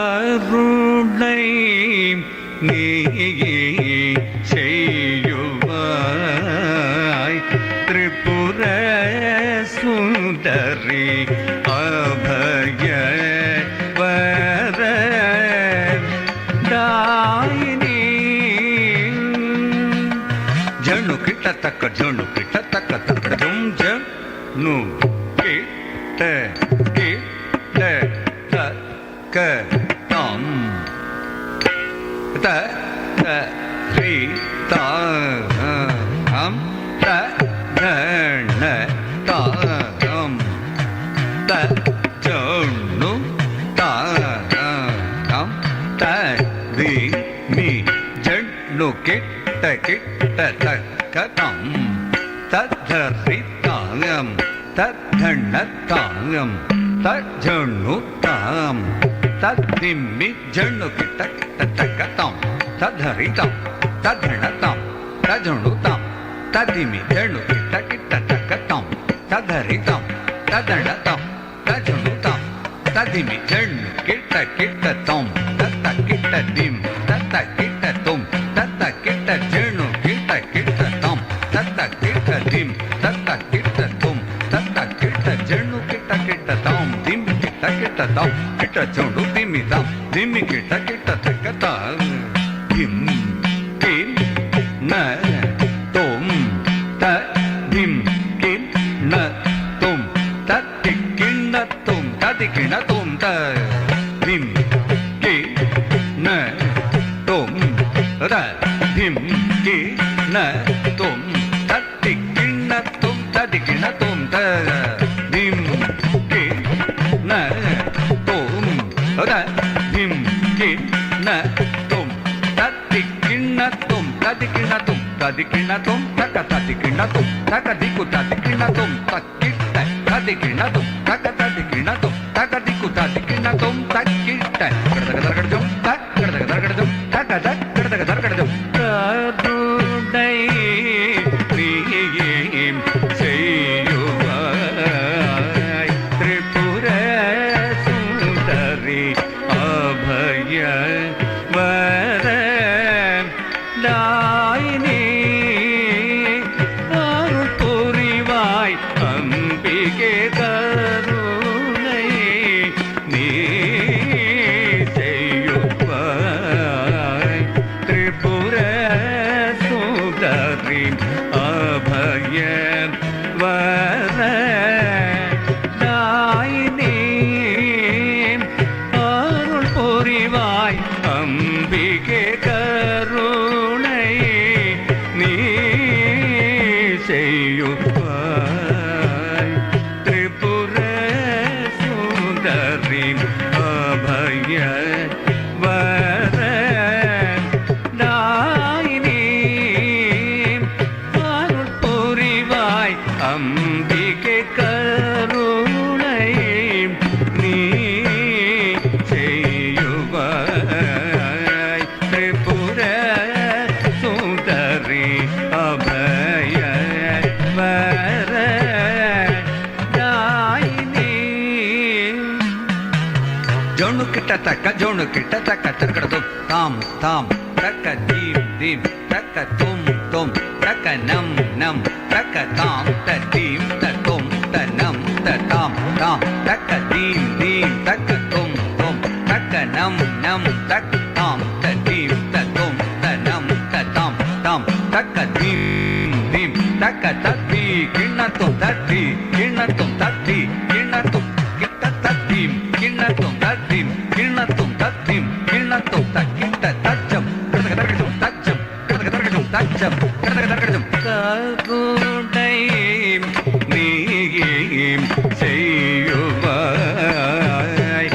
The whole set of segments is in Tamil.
கருணை நீ செய்யுவாய் திரிபுர சுந்தரி அபய வரதாயினி ஜனு கிட்ட தக்க ஜனு கிட்ட தக்க தக்க ஜம் ஜனு கிட்ட கிட்ட தக்க தம் த த ரி த ஹம் த ந த ஹம் த ஜனு த ஹம் த ரி மி ஜனு கிட்ட கிட்ட தக்க தம் தரி தாயம் தன தாயம் தஜனு தாம் தத்திம்மி ஜனு கிட்ட கிட்ட தக்க தாம் தரி தாம் தன தாம் தஜனு தாம் ததிமி ஜனு கிட்ட கிட்ட தக்க தாம் தரி தாம் தன தாம் தஜனு தாம் ததிமி ஜனு கிட்ட கிட்ட தாம் தத்த கிட்ட திம் தத்த கிட்ட தும் தத்த கிட்ட ஜனு கிட்ட கிட்ட தாம் தத்த கிட்ட திம் தத்த கிட்ட தும் தத்த கிட்ட ஜனு கிட்ட கிட்ட தாம் திம் கிட்ட கிட்ட தாம் கிட்ட ஜனு திமி தாம் திமி கிட்ட கிட்ட தக்க தாம் திம் கிம் ந தும் த திம் கிம் ந தும் தத்தி கிண்ண தும் ததி கிண்ண தும் த திம் கி ந தும் த திம் கி ந தும் தத்தி கிண்ண தும் ததி கிண்ண தும் த திம் கி ந தும் த திம் கி ந தும் தத்தி கிண்ண தும் ததி கிண்ண தும் ததி கிண்ண தும் தக்க ததி கிண்ண தும் தக்க திக்கு ததி கிண்ண தும் தக்கிட்ட ததி கிண்ண தும் தக்க ததி கிண்ண தும் தக்க திக்கு ததி கிண்ண தும் தக்கிட்ட கடதக தரகடஜம் தக் கடதக தரகடஜம் தக்க தக் கடதக தரகடஜம் கருணை நீயும் செய்யுவாய் திரிபுர சுந்தரி அபய வரதாயினி அருள் புரிவாய் அம்பிகே கருணை நீ செய்யுவாய் திரிபுர சுந்தரி அபய வரதாயினி அருள் புரிவாய் அம்பிகே கருணை நீ செய்யுவாய் திரிபுர சுந்தரி அபய வரதாயினி அருள் புரிவாய் அம்பிகே கருணை நீ செய்யுவாய் திரிபுர சுந்தரி அபய வரதாயினி ஜோனு கிட்ட தக்க ஜோனு கிட்ட தக்க தக்கடதும் தாம் தாம் தக்க தீம் தீம் தக்க தும் தும் தக்க நம் நம் தக்க தாம் தீம் தும் தனம் தாம் தாம் தக்க தீம் தீம் தக்க தும் தும் தக்க நம் நம் தக்க தாம் தீம் தும் தனம் தாம் தாம் தக்க தீம் தீம் தக்க தத்தி கிண்ணத்தும் தத்தி கிண்ணத்தும் தத்தி கிண்ணத்தும் கிட்ட தத்தீம் கிண்ணத்தும் தத்தீம் கிண்ணத்தும் தத்தீம் கிண்ணத்தும் தக்கிட்ட தச்சம் கடகடகடும் தச்சம் கடகடகடும் தச்சம் கடகடகடும் கருணை நீயும் செய்யுவாய்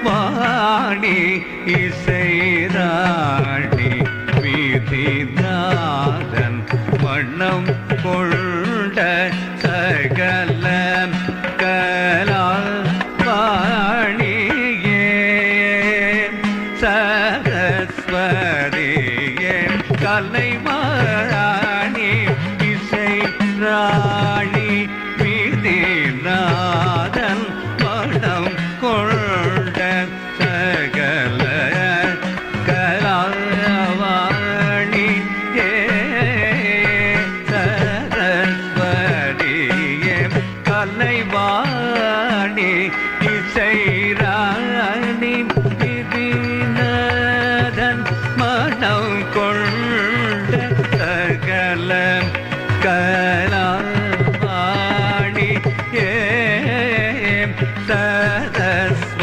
வாணி இசைராணி வீதிநாதன் வண்ணம் கொண்ட சகல கலாவாணியே சரஸ்வதியே கலைவாணி இசை ராணி வீதிநாதன் வண்ணம் கொண்ட சகல கலாவாணி சரஸ்வதியே கலைவாணி இசைராணி விதிநாதன் மனம் கொண்ட சகல கலாவாணி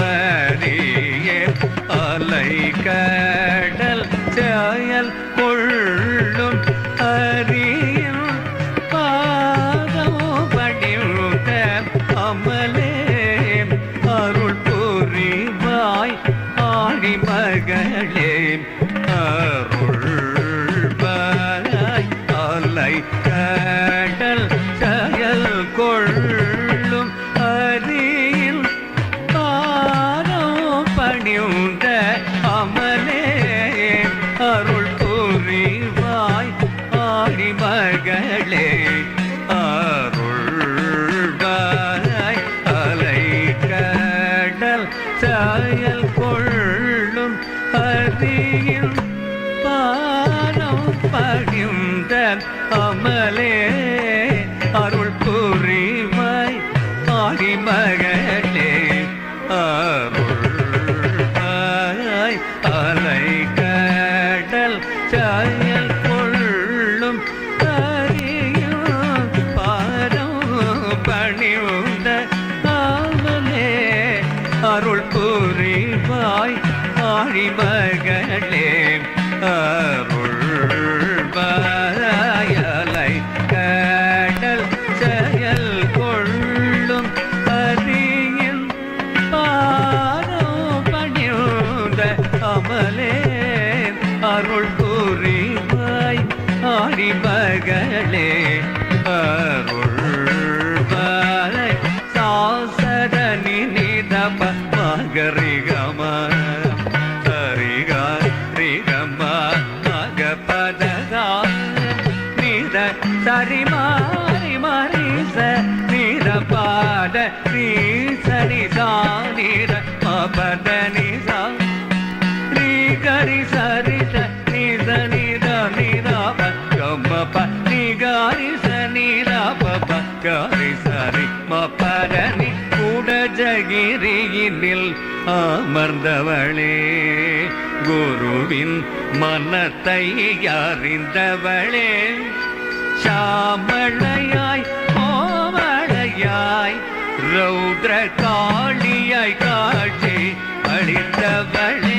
சரஸ்வதியே அலை கடல் செயல் கொள்ளும் அரியும் பாதம் படிந்த அமலே அருள் புரிவாய் ஆடி மகளே அருள்வாய் அலை கடல் செயல் கொள்ளும் அரியில் பாதம் பணிந்த அமலே அருள் புரிவாய் ஆடி மகளே அருள்வாய் அலை கடல் செயல் கொள்ளும் அரியில் பாதம் பணிந்த அமலே அருள் புரிவாய் ஆடி மகளே அருள்வாய் அலை கடல் செயல் கொள்ளும் அரியும் பாதம் பணிந்த அமலே அருள் புரிவாய் ஆடி மகளே அருள்வாய் அலை கடல் செயல் கொள்ளும் அரியின் பாதம் பணிந்த அமலே அருள் புரிவாய் ஆடி மகளே அருள்வாய் சாசரணி நிதப மகரிகம சரிகா ரிகம மகபதகா நித சரிமாரி மரிச நிரபாத ஸ்ரீ சரிதா நிர மபத நிசா ஸ்ரீ கரி சரித நித நிர நிராப கமப நிகாரி சனிராப கரி சரி மபரணி கூடஜகிரியினில் அமர்ந்தவளே குருவின் மனத்தை அறிந்தவளே சாமளையாய் கோமளையாய் ரௌத்ர காளியாய் காட்சி அளித்தவளே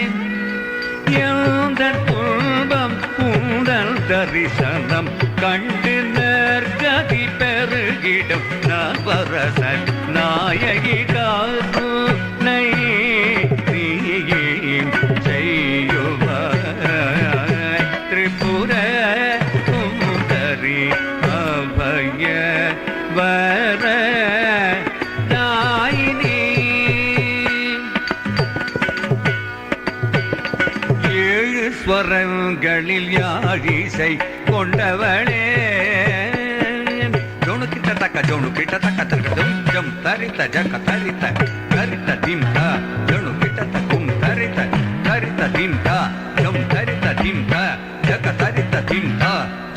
எந்த துன்பம் உந்தன் தரிசனம் கண்டு நற்கதி பெருகிடும் நவரச நாயகி காருணை செய்யுவாய் திரிபுர சுந்தரி அபய வர தாயினி ஏழு ஸ்வரங்களில் யாழிசை கொண்டவளே ஜோனுக்கிட்ட தக்க ஜோனுக்கிட்ட தக்க தர்கதும் ஜம் தரித்த ஜக தரித்த தரித்த திம்த ஜோனுக்கிட்ட தக்கும் தரித்த தரித்த திம்த ஜம் தரித்த திம்த ஜக தரித்த திம்த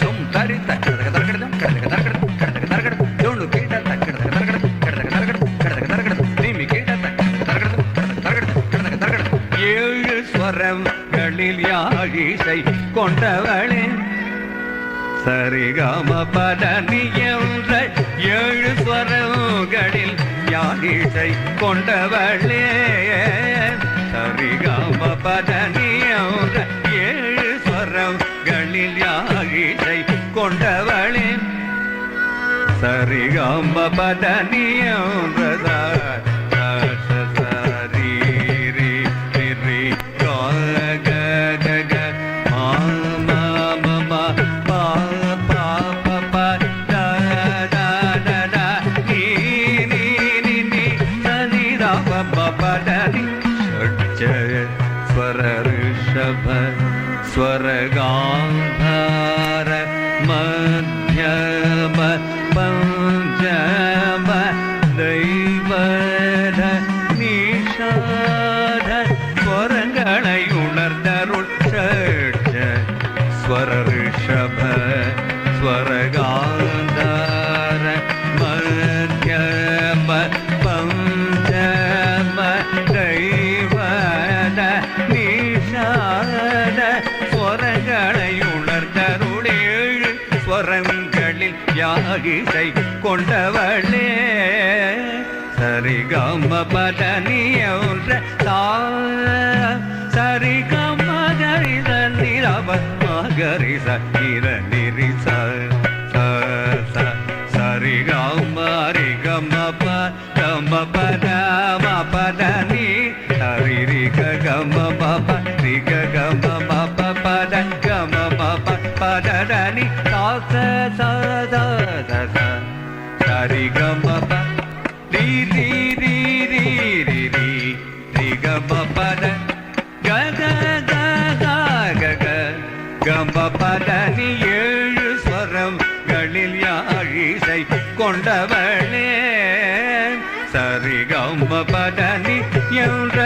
ஜம் தரித்த கடக தர்கதும் கடக தர்கதும் கடக தர்கதும் ஜோனுக்கிட்ட தக்க கடக தர்கதும் கடக தர்கதும் கடக தர்கதும் நீமி கிட்ட தக்க தர்கதும் கடக தர்கதும் கடக தர்கதும் ஏழு ஸ்வரங்களில் யாழிசை கொண்டவளே சரிகம பதனி என்ற ஏழு ஸ்வரங்களில் யாழிசை கொண்டவளே சரிகம பதனி என்ற ஏழு ஸ்வரங்களில் யாழிசை கொண்டவளே சரிகம பதனி என்ற சரி ஸ்வர ரிஷப ஸ்வர காந்தார மத்யம பஞ்சம தெய்வத நிஷாத ஸ்வரங்களை உணர்ந்தருள் ஸ்வர ரிஷப ஸ்வர காந்தார மத்யம பஞ்சம தெய்வத நிஷாத ஸ்வரங்களை உணர்ந்தருளேழு ஸ்வரங்களில் யாகிசை கொண்டவளே சரிகம பதனியொன்ற சரிகம கரித நிரவ மகரிச நிர நிரிச சரிகம ரிகம பதம பதம பதனி ஹரிரிக கம பப ரிக கம பப பத கம பப பதனி சாச சத சத சரிகம ப ரி ரி ரி ரி ரி ரி ரிக பபத க க க க க க கம பதனி ஏழு ஸ்வரங்களில் யாழிசை கொண்டவளே சரிகம பதனி என்ற